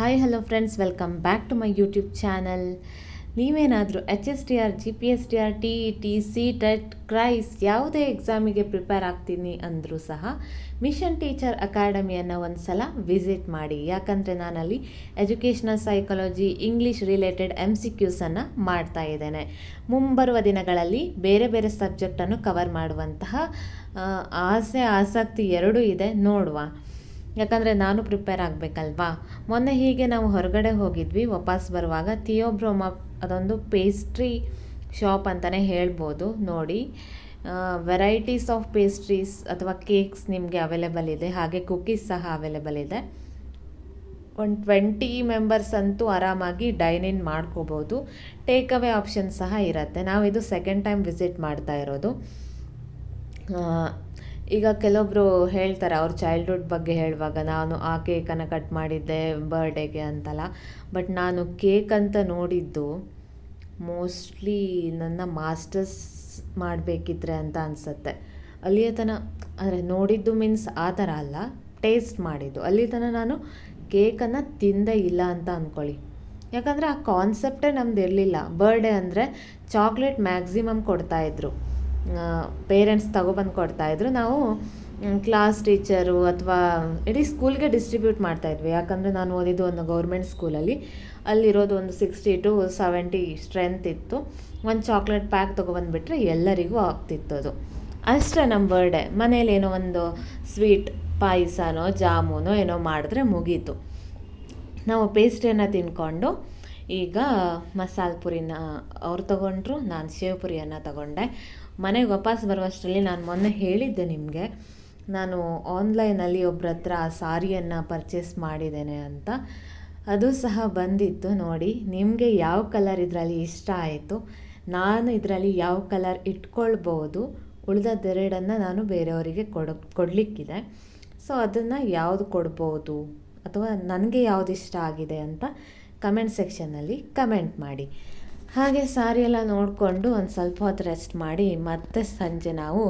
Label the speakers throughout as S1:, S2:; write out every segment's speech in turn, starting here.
S1: Hi hello friends, welcome back to my YouTube channel. ನೀವೇನಾದರೂ HSTR, GPSTR, TET, CTET, ಕ್ರೈಸ್ ಯಾವುದೇ ಎಕ್ಸಾಮಿಗೆ prepare ಆಗ್ತೀನಿ ಅಂದರೂ ಸಹ ಮಿಷನ್ ಟೀಚರ್ ಅಕಾಡೆಮಿಯನ್ನು ಒಂದು ಸಲ ವಿಸಿಟ್ ಮಾಡಿ. ಯಾಕಂದರೆ ನಾನಲ್ಲಿ ಎಜುಕೇಷನಲ್ ಸೈಕಾಲಜಿ, ಇಂಗ್ಲೀಷ್ ರಿಲೇಟೆಡ್ MCQಸನ್ನು ಮಾಡ್ತಾ ಇದ್ದೇನೆ. ಮುಂಬರುವ ದಿನಗಳಲ್ಲಿ ಬೇರೆ ಬೇರೆ ಸಬ್ಜೆಕ್ಟನ್ನು ಕವರ್ ಮಾಡುವಂತಹ ಆಸಕ್ತಿ ಎರಡೂ ಇದೆ. ನೋಡುವ, ಯಾಕಂದರೆ ನಾನು ಪ್ರಿಪೇರ್ ಆಗಬೇಕಲ್ವಾ. ಮೊನ್ನೆ ಹೀಗೆ ನಾವು ಹೊರಗಡೆ ಹೋಗಿದ್ವಿ. ವಾಪಸ್ ಬರುವಾಗ ಥಿಯೋಬ್ರೋಮಾ, ಅದೊಂದು ಪೇಸ್ಟ್ರಿ ಶಾಪ್ ಅಂತಲೇ ಹೇಳ್ಬೋದು. ನೋಡಿ, ವೆರೈಟೀಸ್ ಆಫ್ ಪೇಸ್ಟ್ರೀಸ್ ಅಥವಾ ಕೇಕ್ಸ್ ನಿಮಗೆ ಅವೈಲೇಬಲ್ ಇದೆ. ಹಾಗೆ ಕುಕ್ಕೀಸ್ ಸಹ ಅವೈಲೇಬಲ್ ಇದೆ. ಒಂದು 20 ಮೆಂಬರ್ಸ್ ಅಂತೂ ಆರಾಮಾಗಿ ಡೈನ್ ಇನ್ ಮಾಡ್ಕೋಬೋದು. ಟೇಕ್ ಅವೇ ಆಪ್ಷನ್ ಸಹ ಇರುತ್ತೆ. ನಾವಿದು ಸೆಕೆಂಡ್ ಟೈಮ್ ವಿಸಿಟ್ ಮಾಡ್ತಾ ಇರೋದು. ಈಗ ಕೆಲವೊಬ್ಬರು ಹೇಳ್ತಾರೆ ಅವ್ರ ಚೈಲ್ಡ್ಹುಡ್ ಬಗ್ಗೆ ಹೇಳುವಾಗ, ನಾನು ಆ ಕೇಕನ್ನು ಕಟ್ ಮಾಡಿದ್ದೆ ಬರ್ಡೇಗೆ ಅಂತಲ್ಲ. ಬಟ್ ನಾನು ಕೇಕ್ ಅಂತ ನೋಡಿದ್ದು ಮೋಸ್ಟ್ಲಿ ನನ್ನ ಮಾಸ್ಟರ್ಸ್ ಮಾಡಬೇಕಿದ್ರೆ ಅಂತ ಅನಿಸುತ್ತೆ. ಅಲ್ಲಿಯ ತನಕ ಅಂದರೆ ನೋಡಿದ್ದು ಮೀನ್ಸ್ ಆ ಥರ ಅಲ್ಲ, ಟೇಸ್ಟ್ ಮಾಡಿದ್ದು. ಅಲ್ಲಿ ತನಕ ನಾನು ಕೇಕನ್ನು ತಿಂದೇ ಇಲ್ಲ ಅಂತ ಅಂದ್ಕೊಳ್ಳಿ. ಯಾಕಂದರೆ ಆ ಕಾನ್ಸೆಪ್ಟೇ ನಮ್ದು ಇರಲಿಲ್ಲ. ಬರ್ಡೇ ಅಂದರೆ ಚಾಕ್ಲೇಟ್ ಮ್ಯಾಕ್ಸಿಮಮ್ ಕೊಡ್ತಾಯಿದ್ರು, ಪೇರೆಂಟ್ಸ್ ತಗೊಬಂದು ಕೊಡ್ತಾಯಿದ್ರು. ನಾವು ಕ್ಲಾಸ್ ಟೀಚರು ಅಥವಾ ಇಡೀ ಸ್ಕೂಲ್ಗೆ ಡಿಸ್ಟ್ರಿಬ್ಯೂಟ್ ಮಾಡ್ತಾಯಿದ್ವಿ. ಯಾಕಂದರೆ ನಾನು ಓದಿದ್ದು ಒಂದು ಗೌರ್ಮೆಂಟ್ ಸ್ಕೂಲಲ್ಲಿ. ಅಲ್ಲಿರೋದು ಒಂದು 60 to 70 ಸ್ಟ್ರೆಂತ್ ಇತ್ತು. ಒಂದು ಚಾಕ್ಲೇಟ್ ಪ್ಯಾಕ್ ತೊಗೊಬಂದುಬಿಟ್ರೆ ಎಲ್ಲರಿಗೂ ಆಗ್ತಿತ್ತು. ಅದು ಅಷ್ಟೇ ನಮ್ಮ ಬರ್ಡೇ. ಮನೇಲಿ ಏನೋ ಒಂದು ಸ್ವೀಟ್, ಪಾಯಸನೋ ಜಾಮೂನೋ ಏನೋ ಮಾಡಿದ್ರೆ ಮುಗೀತು. ನಾವು ಪೇಸ್ಟ್ರಿಯನ್ನು ತಿಂದ್ಕೊಂಡು ಈಗ ಮಸಾಲೆ ಪುರಿನ ಅವ್ರು ತೊಗೊಂಡ್ರು, ನಾನು ಶೇವ್ ಪುರಿಯನ್ನು ತಗೊಂಡೆ. ಮನೆಗೆ ವಾಪಸ್ ಬರುವಷ್ಟರಲ್ಲಿ ನಾನು ಮೊನ್ನೆ ಹೇಳಿದ್ದೆ ನಿಮಗೆ, ನಾನು ಆನ್ಲೈನಲ್ಲಿ ಒಬ್ಬರ ಹತ್ರ ಸಾರಿಯನ್ನು ಪರ್ಚೇಸ್ ಮಾಡಿದ್ದೇನೆ ಅಂತ. ಅದು ಸಹ ಬಂದಿತ್ತು. ನೋಡಿ, ನಿಮಗೆ ಯಾವ ಕಲರ್ ಇದರಲ್ಲಿ ಇಷ್ಟ ಆಯಿತು, ನಾನು ಇದರಲ್ಲಿ ಯಾವ ಕಲರ್ ಇಟ್ಕೊಳ್ಬೋದು, ಉಳಿದದ್ದೆರಡನ್ನು ನಾನು ಬೇರೆಯವರಿಗೆ ಕೊಡಲಿಕ್ಕಿದೆ. ಸೊ ಅದನ್ನು ಯಾವುದು ಕೊಡ್ಬೋದು ಅಥವಾ ನನಗೆ ಯಾವುದು ಇಷ್ಟ ಆಗಿದೆ ಅಂತ ಕಮೆಂಟ್ ಸೆಕ್ಷನ್ನಲ್ಲಿ ಕಮೆಂಟ್ ಮಾಡಿ. ಹಾಗೆ ಸಾರಿ ಎಲ್ಲ ನೋಡಿಕೊಂಡು ಒಂದು ಸ್ವಲ್ಪ ಹೊತ್ತು ರೆಸ್ಟ್ ಮಾಡಿ ಮತ್ತೆ ಸಂಜೆ ನಾವು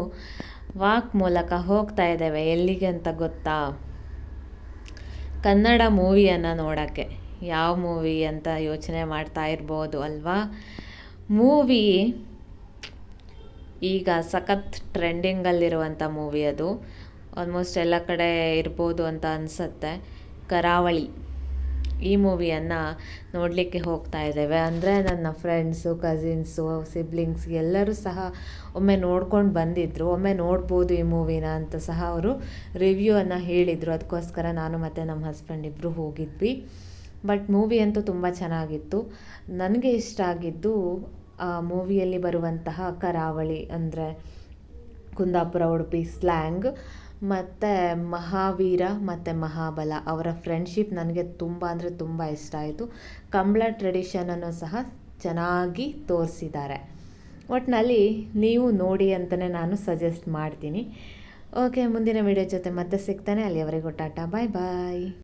S1: ವಾಕ್ ಮೂಲಕ ಹೋಗ್ತಾ ಇದ್ದೇವೆ. ಎಲ್ಲಿಗೆ ಅಂತ ಗೊತ್ತಾ? ಕನ್ನಡ ಮೂವಿಯನ್ನು ನೋಡೋಕ್ಕೆ. ಯಾವ ಮೂವಿ ಅಂತ ಯೋಚನೆ ಮಾಡ್ತಾ ಇರ್ಬೋದು ಅಲ್ವಾ? ಮೂವಿ ಈಗ ಸಖತ್ ಟ್ರೆಂಡಿಂಗಲ್ಲಿರುವಂಥ ಮೂವಿ. ಅದು ಆಲ್ಮೋಸ್ಟ್ ಎಲ್ಲ ಕಡೆ ಇರ್ಬೋದು ಅಂತ ಅನಿಸುತ್ತೆ. ಕರಾವಳಿ, ಈ ಮೂವಿಯನ್ನು ನೋಡಲಿಕ್ಕೆ ಹೋಗ್ತಾ ಇದ್ದೇವೆ. ಅಂದರೆ ನನ್ನ ಫ್ರೆಂಡ್ಸು, ಕಸಿನ್ಸು, ಸಿಬ್ಲಿಂಗ್ಸ್ ಎಲ್ಲರೂ ಸಹ ಒಮ್ಮೆ ನೋಡ್ಕೊಂಡು ಬಂದಿದ್ದರು. ಒಮ್ಮೆ ನೋಡ್ಬೋದು ಈ ಮೂವಿನ ಅಂತ ಸಹ ಅವರು ರಿವ್ಯೂವನ್ನು ಹೇಳಿದರು. ಅದಕ್ಕೋಸ್ಕರ ನಾನು ಮತ್ತು ನಮ್ಮ ಹಸ್ಬೆಂಡ್ ಇಬ್ಬರು ಹೋಗಿದ್ವಿ. ಬಟ್ ಮೂವಿ ಅಂತೂ ತುಂಬ ಚೆನ್ನಾಗಿತ್ತು. ನನಗೆ ಇಷ್ಟ ಆಗಿದ್ದು ಆ ಮೂವಿಯಲ್ಲಿ ಬರುವಂತಹ ಕರಾವಳಿ, ಅಂದರೆ ಕುಂದಾಪುರ, ಉಡುಪಿ ಸ್ಲ್ಯಾಂಗ್, ಮತ್ತು ಮಹಾವೀರ ಮತ್ತು ಮಹಾಬಲ ಅವರ ಫ್ರೆಂಡ್ಶಿಪ್ ನನಗೆ ತುಂಬ ಅಂದರೆ ತುಂಬ ಇಷ್ಟ ಆಯಿತು. ಕಂಬಳ ಟ್ರೆಡಿಷನನ್ನು ಸಹ ಚೆನ್ನಾಗಿ ತೋರಿಸಿದ್ದಾರೆ. ಒಟ್ಟಿನಲ್ಲಿ ನೀವು ನೋಡಿ ಅಂತಲೇ ನಾನು ಸಜೆಸ್ಟ್ ಮಾಡ್ತೀನಿ. ಓಕೆ, ಮುಂದಿನ ವಿಡಿಯೋ ಜೊತೆ ಮತ್ತೆ ಸಿಗ್ತಾನೆ. ಅಲ್ಲಿಯವರೆಗೂ ಟಾಟಾ, ಬಾಯ್ ಬಾಯ್.